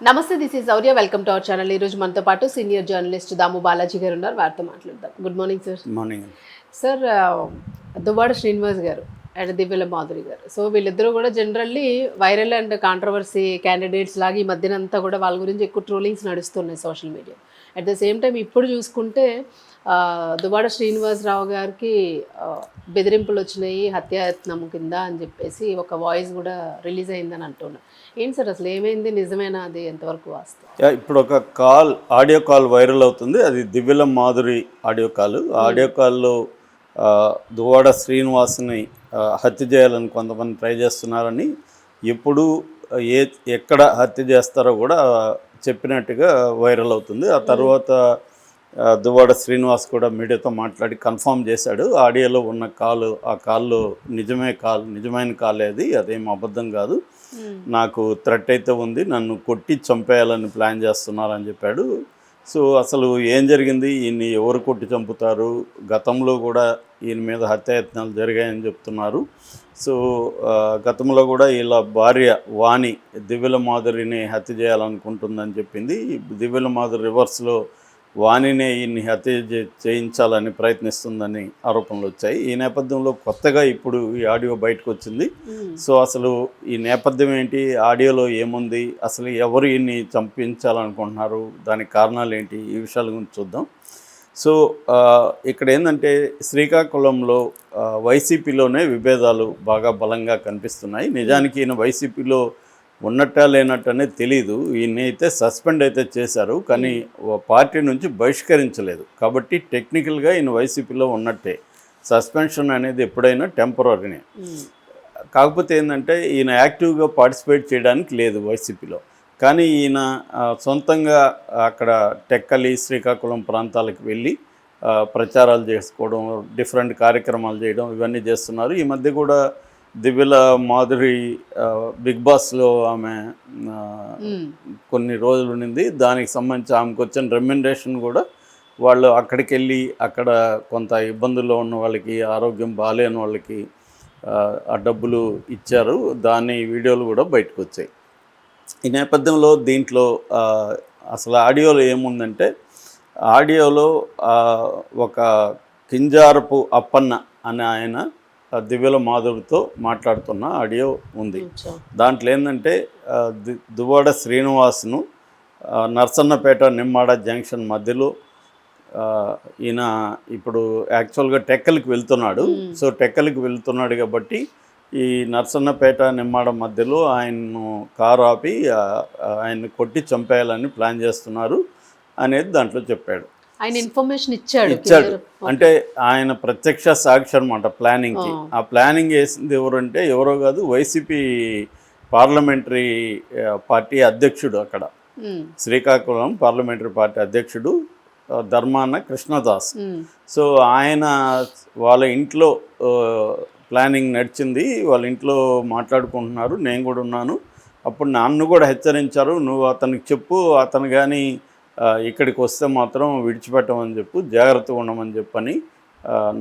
నమస్తే, this is Shaurya. Welcome to our channel. ఈ రోజు మనతో పాటు సీనియర్ జర్నలిస్ట్ దాము బాలాజీ గారు ఉన్నారు. వారితో మాట్లాడదాం. Good morning sir. Morning sir, Duvvada Srinivas గారు అండ్ దివ్యల మాధురి గారు, సో వీళ్ళిద్దరూ కూడా generally viral and controversy candidates లాగా ఈ మధ్యనంతా కూడా వాళ్ళ గురించి ఎక్కువ ట్రోలింగ్స్ నడుస్తున్నాయి social media. At the same time ఇప్పుడు చూసుకుంటే దువ్వాడ శ్రీనివాసరావు గారికి బెదిరింపులు వచ్చినాయి, హత్యాయత్నం కింద అని చెప్పేసి ఒక వాయిస్ కూడా రిలీజ్ అయిందని అంటున్నారు. ఏంటి సార్, అసలు ఏమైంది, నిజమేనా, అది ఎంతవరకు వాస్తవం? ఇప్పుడు ఒక ఆడియో కాల్ వైరల్ అవుతుంది. అది దివ్యల మాధురి ఆడియో కాల్. ఆడియో కాల్లో దువ్వాడ శ్రీనివాస్ని హత్య చేయాలని కొంతమంది ట్రై చేస్తున్నారని, ఎప్పుడు ఎక్కడ హత్య చేస్తారో కూడా చెప్పినట్టుగా వైరల్ అవుతుంది. ఆ తర్వాత దువ్వాడ శ్రీనివాస్ కూడా మీడియాతో మాట్లాడి కన్ఫర్మ్ చేశాడు. ఆడియోలో ఉన్న ఆ కాల్లో నిజమైన కాల్ అదేం అబద్ధం కాదు, నాకు థ్రెట్ అయితే ఉంది, నన్ను కొట్టి చంపేయాలని ప్లాన్ చేస్తున్నారని చెప్పాడు. సో అసలు ఏం జరిగింది, ఈయన్ని ఎవరు కొట్టి చంపుతారు, గతంలో కూడా ఈయన మీద హత్యాయత్నాలు జరిగాయని చెప్తున్నారు. సో గతంలో కూడా ఇలా భార్య వాణి దివ్యల మాధురిని హత్య చేయాలనుకుంటుందని చెప్పింది. దివ్యల మాధురి రివర్స్లో వాణినే ఈయన్ని హత్య చేయించాలని ప్రయత్నిస్తుందని ఆరోపణలు వచ్చాయి. ఈ నేపథ్యంలో కొత్తగా ఇప్పుడు ఈ ఆడియో బయటకు వచ్చింది. సో అసలు ఈ నేపథ్యం ఏంటి, ఆడియోలో ఏముంది, అసలు ఎవరు ఈయన్ని చంపించాలనుకుంటున్నారు, దానికి కారణాలు ఏంటి, ఈ విషయాల గురించి చూద్దాం. సో ఇక్కడ ఏంటంటే శ్రీకాకుళంలో వైసీపీలోనే విభేదాలు బాగా బలంగా కనిపిస్తున్నాయి. నిజానికి ఈయన వైసీపీలో ఉన్నట్టా లేనట్టు అనేది తెలీదు. ఈయన అయితే సస్పెండ్ అయితే చేశారు, కానీ పార్టీ నుంచి బహిష్కరించలేదు. కాబట్టి టెక్నికల్గా ఈయన వైసీపీలో ఉన్నట్టే. సస్పెన్షన్ అనేది ఎప్పుడైనా టెంపరీనే. కాకపోతే ఏంటంటే ఈయన యాక్టివ్గా పార్టిసిపేట్ చేయడానికి లేదు వైసీపీలో. కానీ ఈయన సొంతంగా అక్కడ టెక్కలి, శ్రీకాకుళం ప్రాంతాలకు వెళ్ళి ప్రచారాలు చేసుకోవడం, డిఫరెంట్ కార్యక్రమాలు చేయడం, ఇవన్నీ చేస్తున్నారు. ఈ మధ్య కూడా దివ్యల మాధురి బిగ్ బాస్లో ఆమె కొన్ని రోజులు ఉండింది. దానికి సంబంధించి ఆమెకు వచ్చిన రెమ్యునరేషన్ కూడా వాళ్ళు అక్కడికి వెళ్ళి అక్కడ కొంత ఇబ్బందుల్లో ఉన్న వాళ్ళకి, ఆరోగ్యం బాగాలేని వాళ్ళకి ఆ డబ్బులు ఇచ్చారు. దాని వీడియోలు కూడా బయటకు వచ్చాయి. ఈ నేపథ్యంలో దీంట్లో అసలు ఆడియోలో ఏముందంటే, ఆడియోలో ఒక కింజారపు అప్పన్న అనే ఆయన దివ్యల మాధురితో మాట్లాడుతున్న ఆడియో ఉంది. దాంట్లో ఏంటంటే దువ్వాడ శ్రీనివాస్ను నర్సన్నపేట నిమ్మాడ జంక్షన్ మధ్యలో ఈయన ఇప్పుడు యాక్చువల్గా టెక్కలికి వెళ్తున్నాడు. సో టెక్కలికి వెళ్తున్నాడు కాబట్టి ఈ నర్సన్నపేట నిమ్మాడ మధ్యలో ఆయన్ను కారు ఆపి ఆయన్ని కొట్టి చంపేయాలని ప్లాన్ చేస్తున్నారు అనేది దాంట్లో చెప్పాడు. ఆయన ఇన్ఫర్మేషన్ ఇచ్చాడు. అంటే ఆయన ప్రత్యక్ష సాక్షి అనమాట ప్లానింగ్కి. ఆ ప్లానింగ్ వేసింది ఎవరంటే ఎవరో కాదు, వైసీపీ పార్లమెంటరీ పార్టీ అధ్యక్షుడు, అక్కడ శ్రీకాకుళం పార్లమెంటరీ పార్టీ అధ్యక్షుడు ధర్మాన కృష్ణదాస్. సో ఆయన వాళ్ళ ఇంట్లో ప్లానింగ్ నడిచింది, వాళ్ళ ఇంట్లో మాట్లాడుకుంటున్నారు, నేను కూడా ఉన్నాను. అప్పుడు నన్ను కూడా హెచ్చరించారు, నువ్వు అతనికి చెప్పు, అతను కానీ ఇక్కడికి వస్తే మాత్రం విడిచిపెట్టమని చెప్పు, జాగ్రత్తగా ఉండమని చెప్పని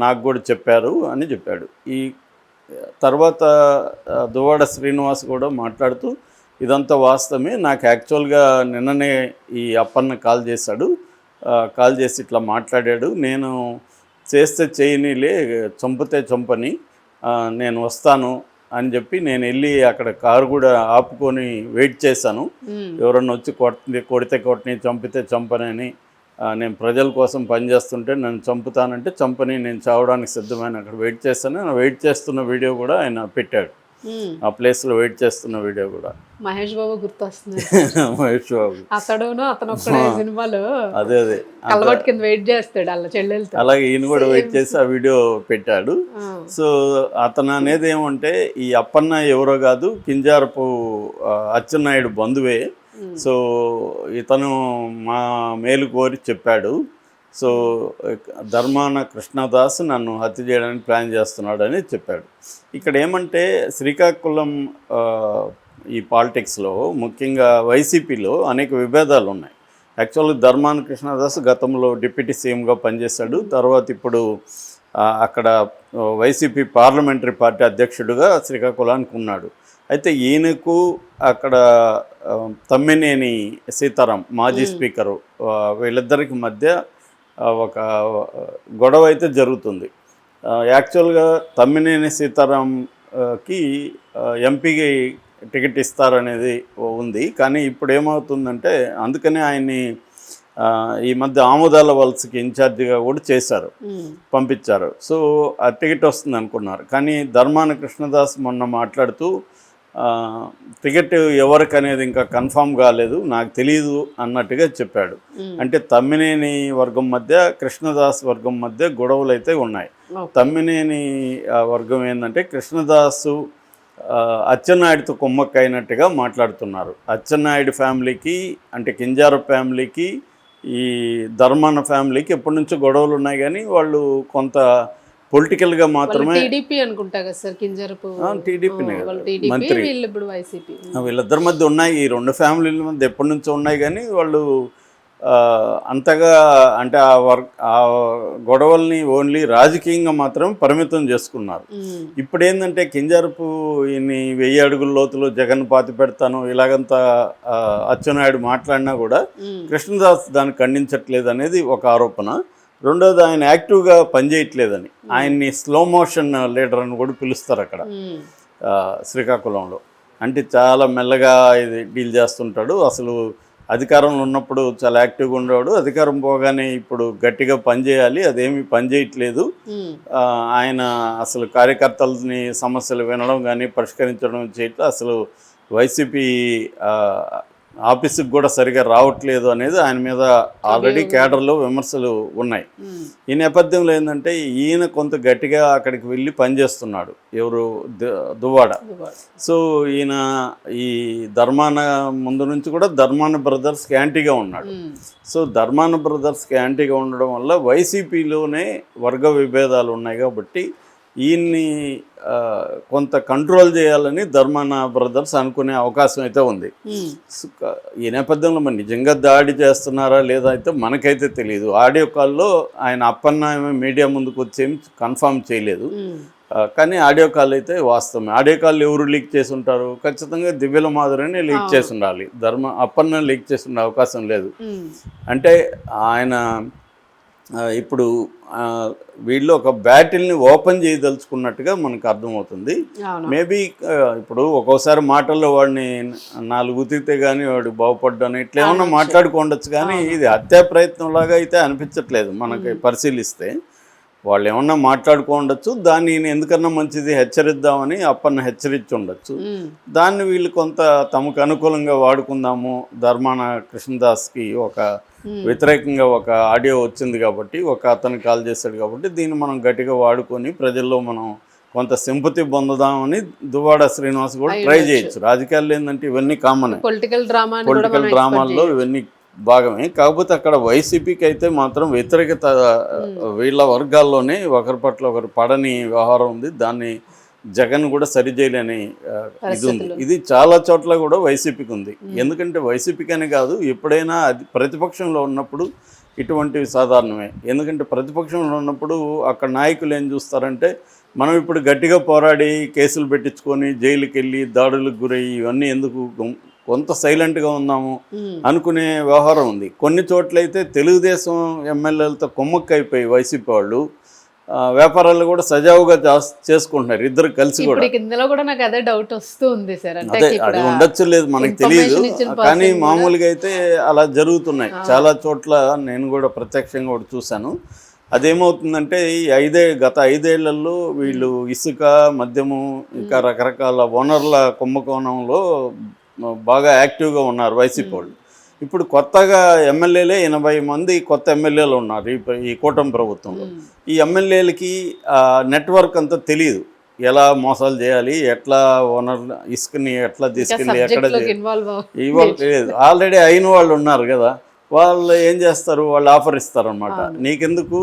నాకు కూడా చెప్పారు అని చెప్పాడు. ఈ తర్వాత దువ్వాడ శ్రీనివాస్ కూడా మాట్లాడుతూ ఇదంతా వాస్తవమే, నాకు యాక్చువల్గా నిన్ననే ఈ అప్పన్న కాల్ చేశాడు, కాల్ చేసి ఇట్లా మాట్లాడాడు, నేను చేస్తే చేయనిలే, చంపితే చంపని, నేను వస్తాను అని చెప్పి నేను వెళ్ళి అక్కడ కారు కూడా ఆపుకొని వెయిట్ చేశాను. ఎవరన్నా వచ్చి కొడితే కొట్టని, చంపితే చంపనని, నేను ప్రజల కోసం పనిచేస్తుంటే నన్ను చంపుతానంటే చంపని, నేను చావడానికి సిద్ధమైన అక్కడ వెయిట్ చేస్తాను. వెయిట్ చేస్తున్న వీడియో కూడా ఆయన పెట్టాడు, ఆ ప్లేస్లో వెయిట్ చేస్తున్న వీడియో కూడా. మహేష్ బాబు గుర్తొస్తుంది. మహేష్ బాబు అతను సినిమాలో అదే అలవాటు కింద వెయిట్ చేస్తాడు అలా చెల్లెలతో, అలాగే ఈయన కూడా వెయిట్ చేసి ఆ వీడియో పెట్టాడు. సో అతను అనేది ఏమంటే, ఈ అప్పన్న ఎవరో కాదు, కింజారపు అచ్చెన్నాయుడు బంధువే. సో ఇతను మా మేలు కోరి చెప్పాడు. సో ధర్మాన కృష్ణదాస్ నన్ను హత్య చేయడానికి ప్లాన్ చేస్తున్నాడు అని చెప్పాడు. ఇక్కడ ఏమంటే శ్రీకాకుళం ఈ పాలిటిక్స్లో ముఖ్యంగా వైసీపీలో అనేక విభేదాలు ఉన్నాయి. యాక్చువల్గా ధర్మాన కృష్ణదాస్ గతంలో డిప్యూటీ సీఎంగా పనిచేశాడు. తర్వాత ఇప్పుడు అక్కడ వైసీపీ పార్లమెంటరీ పార్టీ అధ్యక్షుడిగా శ్రీకాకుళానికి ఉన్నాడు. అయితే ఈయనకు అక్కడ తమ్మినేని సీతారాం మాజీ స్పీకరు వీళ్ళిద్దరికి మధ్య ఒక గొడవ అయితే జరుగుతుంది. యాక్చువల్గా తమ్మినేని సీతారాంకి ఎంపీకి టికెట్ ఇస్తారనేది ఉంది. కానీ ఇప్పుడు ఏమవుతుందంటే అందుకనే ఆయన్ని ఈ మధ్య ఆముదాల వలసకి ఇన్ఛార్జిగా కూడా చేశారు, పంపించారు. సో ఆ టికెట్ వస్తుంది అనుకున్నారు. కానీ ధర్మాన కృష్ణదాస్ మొన్న మాట్లాడుతూ టికెట్ ఎవరికి అనేది ఇంకా కన్ఫామ్ కాలేదు, నాకు తెలియదు అన్నట్టుగా చెప్పాడు. అంటే తమ్మినేని వర్గం మధ్య కృష్ణదాస్ వర్గం మధ్య గొడవలు అయితే ఉన్నాయి. తమ్మినేని వర్గం ఏంటంటే కృష్ణదాసు అచ్చెన్నాయుడితో కుమ్మక్కైనట్టుగా మాట్లాడుతున్నారు. అచ్చెన్నాయుడు ఫ్యామిలీకి అంటే కింజారపు ఫ్యామిలీకి ఈ ధర్మాన ఫ్యామిలీకి ఎప్పటి నుంచో గొడవలు ఉన్నాయి. కానీ వాళ్ళు కొంత పొలిటికల్గా మాత్రమే టీడీపీ అనుకుంటా కదా సార్, కింజరపు టీడీపీనే మంత్రి, ఇప్పుడు వైసీపీ, వీళ్ళిద్దరి మధ్య ఉన్నాయి. ఈ రెండు ఫ్యామిలీల మధ్య ఎప్పటి నుంచో ఉన్నాయి. కానీ వాళ్ళు అంతగా అంటే ఆ గొడవల్ని ఓన్లీ రాజకీయంగా మాత్రం పరిమితం చేసుకున్నారు. ఇప్పుడు ఏంటంటే కింజరపు ఈయన్ని 1000 అడుగుల లోతులో జగన్ పాతి పెడతాను ఇలాగంతా అచ్చెన్నాయుడు మాట్లాడినా కూడా కృష్ణదాస్ దాన్ని ఖండించట్లేదు అనేది ఒక ఆరోపణ. రెండోది ఆయన యాక్టివ్గా పనిచేయట్లేదని, ఆయన్ని స్లో మోషన్ లీడర్ అని కూడా పిలుస్తారు అక్కడ శ్రీకాకుళంలో. అంటే చాలా మెల్లగా ఇది డీల్ చేస్తుంటాడు. అసలు అధికారంలో ఉన్నప్పుడు చాలా యాక్టివ్గా ఉండేవాడు, అధికారం పోగానే ఇప్పుడు గట్టిగా పనిచేయాలి, అదేమి పనిచేయట్లేదు. ఆయన అసలు కార్యకర్తలని సమస్యలు వినడం కానీ పరిష్కరించడం చేయట్లేదు. అసలు వైసీపీ ఆఫీసుకు కూడా సరిగా రావట్లేదు అనేది ఆయన మీద ఆల్రెడీ కేడర్లో విమర్శలు ఉన్నాయి. ఈ నేపథ్యంలో ఏంటంటే ఈయన కొంత గట్టిగా అక్కడికి వెళ్ళి పనిచేస్తున్నాడు. ఎవరు? దువ్వాడ. సో ఈయన ఈ ధర్మాన ముందు నుంచి కూడా ధర్మాన బ్రదర్స్కి యాంటీగా ఉన్నాడు. సో ధర్మాన బ్రదర్స్కి యాంటీగా ఉండడం వల్ల వైసీపీలోనే వర్గ విభేదాలు ఉన్నాయి. కాబట్టి ఈయన్ని కొంత కంట్రోల్ చేయాలని ధర్మాన బ్రదర్స్ అనుకునే అవకాశం అయితే ఉంది. ఈ నేపథ్యంలో మరి నిజంగా దాడి చేస్తున్నారా లేదా అయితే మనకైతే తెలియదు. ఆడియో కాల్లో ఆయన అప్పన్న మీడియా ముందుకు వచ్చేమి కన్ఫామ్ చేయలేదు. కానీ ఆడియో కాల్ అయితే వాస్తవమే. ఆడియో కాల్ ఎవరు లీక్ చేసి ఉంటారు? ఖచ్చితంగా దివ్యల మాధురిని లీక్ చేసి ఉండాలి. అప్పన్న లీక్ చేసి ఉండే అవకాశం లేదు. అంటే ఆయన ఇప్పుడు వీళ్ళు ఒక బ్యాటిల్ని ఓపెన్ చేయదలుచుకున్నట్టుగా మనకు అర్థమవుతుంది. మేబీ ఇప్పుడు ఒక్కోసారి మాటల్లో వాడిని 4 ఉతికితే కానీ వాడు బాగుపడ్డాను ఇట్లా ఏమన్నా మాట్లాడుకోండొచ్చు. కానీ ఇది హత్యా ప్రయత్నంలాగా అయితే అనిపించట్లేదు మనకి పరిశీలిస్తే. వాళ్ళు ఏమన్నా మాట్లాడుకోండొచ్చు, దాన్ని ఎందుకన్నా మంచిది హెచ్చరిద్దామని అప్పన్న హెచ్చరించి ఉండొచ్చు. దాన్ని వీళ్ళు కొంత తమకు అనుకూలంగా వాడుకుందాము, ధర్మాన కృష్ణదాస్కి ఒక వ్యతిరేకంగా ఒక ఆడియో వచ్చింది కాబట్టి, ఒక అతను కాల్ చేశాడు కాబట్టి దీన్ని మనం గట్టిగా వాడుకొని ప్రజల్లో మనం కొంత సింపతి పొందుదామని దువ్వాడ శ్రీనివాస్ కూడా ట్రై చేయొచ్చు. రాజకీయాల్లో ఏంటంటే ఇవన్నీ కామన్, పొలిటికల్ డ్రామాల్లో ఇవన్నీ భాగమే. కాకపోతే అక్కడ వైసీపీకి అయితే మాత్రం వ్యతిరేకత వీళ్ళ వర్గాల్లోనే ఒకరి పట్ల ఒకరు పడని వ్యవహారం ఉంది. దాన్ని జగన్ కూడా సరిచేయలేని ఇది ఉంది. ఇది చాలా చోట్ల కూడా వైసీపీకి ఉంది. ఎందుకంటే వైసీపీకి అని కాదు, ఎప్పుడైనా అది ప్రతిపక్షంలో ఉన్నప్పుడు ఇటువంటివి సాధారణమే. ఎందుకంటే ప్రతిపక్షంలో ఉన్నప్పుడు అక్కడ నాయకులు ఏం చూస్తారంటే మనం ఇప్పుడు గట్టిగా పోరాడి కేసులు పెట్టించుకొని జైలుకి వెళ్ళి దాడులకు గురయ్యి ఇవన్నీ ఎందుకు, కొంత సైలెంట్గా ఉన్నాము అనుకునే వ్యవహారం ఉంది. కొన్ని చోట్లయితే తెలుగుదేశం ఎమ్మెల్యేలతో కొమ్మక్కైపోయి వైసీపీ వాళ్ళు వ్యాపారాలు కూడా సజావుగా చేసుకుంటున్నారు ఇద్దరు కలిసి కూడా. కూడా నాకు అదే డౌట్ వస్తుంది సార్. అదే అది ఉండొచ్చు, లేదు మనకు తెలియదు. కానీ మామూలుగా అయితే అలా జరుగుతున్నాయి చాలా చోట్ల. నేను కూడా ప్రత్యక్షంగా కూడా చూశాను. అదేమవుతుందంటే ఈ గత 5 ఏళ్లలో వీళ్ళు ఇసుక, మద్యము ఇంకా రకరకాల వనరుల కుంభకోణంలో బాగా యాక్టివ్గా ఉన్నారు వైసీపీ వాళ్ళు. ఇప్పుడు కొత్తగా ఎమ్మెల్యేలే 80 మంది కొత్త ఎమ్మెల్యేలు ఉన్నారు ఈ కూటమి ప్రభుత్వంలో. ఈ ఎమ్మెల్యేలకి నెట్వర్క్ అంతా తెలియదు, ఎలా మోసాలు చేయాలి, ఎట్లా ఓనర్ ఇసుకని ఎట్లా తీసుకెళ్ళి ఎక్కడ ఇవ్వలేదు. ఆల్రెడీ అయిన వాళ్ళు ఉన్నారు కదా, వాళ్ళు ఏం చేస్తారు, వాళ్ళు ఆఫర్ ఇస్తారనమాట. నీకెందుకు,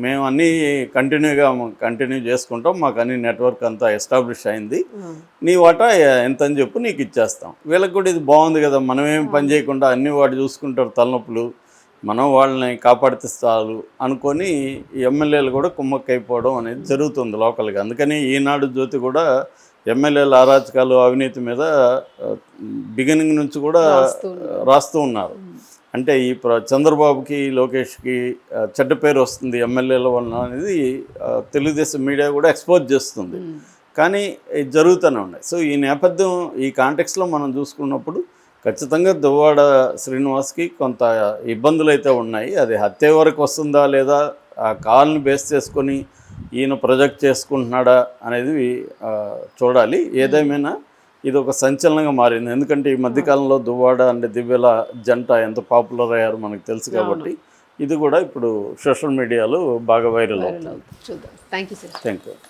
మేము అన్నీ కంటిన్యూ చేసుకుంటాం, మాకు అన్ని నెట్వర్క్ అంతా ఎస్టాబ్లిష్ అయింది, నీ వాటా ఎంత అని చెప్పు నీకు ఇచ్చేస్తాం. వీళ్ళకి కూడా ఇది బాగుంది కదా, మనమేం పని చేయకుండా అన్ని వాడు చూసుకుంటారు తలనొప్పులు, మనం వాళ్ళని కాపాడితే చాలు అనుకొని ఎమ్మెల్యేలు కూడా కుమ్మక్కైపోవడం అనేది జరుగుతుంది లోకల్గా. అందుకని ఈనాడు జ్యోతి కూడా ఎమ్మెల్యేల అరాచకాలు అవినీతి మీద బిగినింగ్ నుంచి కూడా రాస్తూ ఉన్నారు. అంటే ఈ చంద్రబాబుకి లోకేష్కి చెడ్డ పేరు వస్తుంది ఎమ్మెల్యేల వలన అనేది తెలుగుదేశం మీడియా కూడా ఎక్స్పోజ్ చేస్తుంది. కానీ ఇది జరుగుతూనే ఉన్నాయి. సో ఈ నేపథ్యం ఈ కాంటెక్స్లో మనం చూసుకున్నప్పుడు ఖచ్చితంగా దువ్వాడ శ్రీనివాస్కి కొంత ఇబ్బందులు అయితే ఉన్నాయి. అది హత్య వరకు వస్తుందా లేదా ఆ కాల్ని బేస్ చేసుకొని ఈయన ప్రొజెక్ట్ చేసుకుంటున్నాడా అనేది చూడాలి. ఏదేమైనా ఇది ఒక సంచలనంగా మారింది. ఎందుకంటే ఈ మధ్యకాలంలో దువ్వాడ అండ్ దివ్యల జంట ఎంత పాపులర్ అయ్యారో మనకు తెలుసు కాబట్టి ఇది కూడా ఇప్పుడు సోషల్ మీడియాలో బాగా వైరల్ అవుతుంది. చూద్దాం. Thank you sir. Thank you.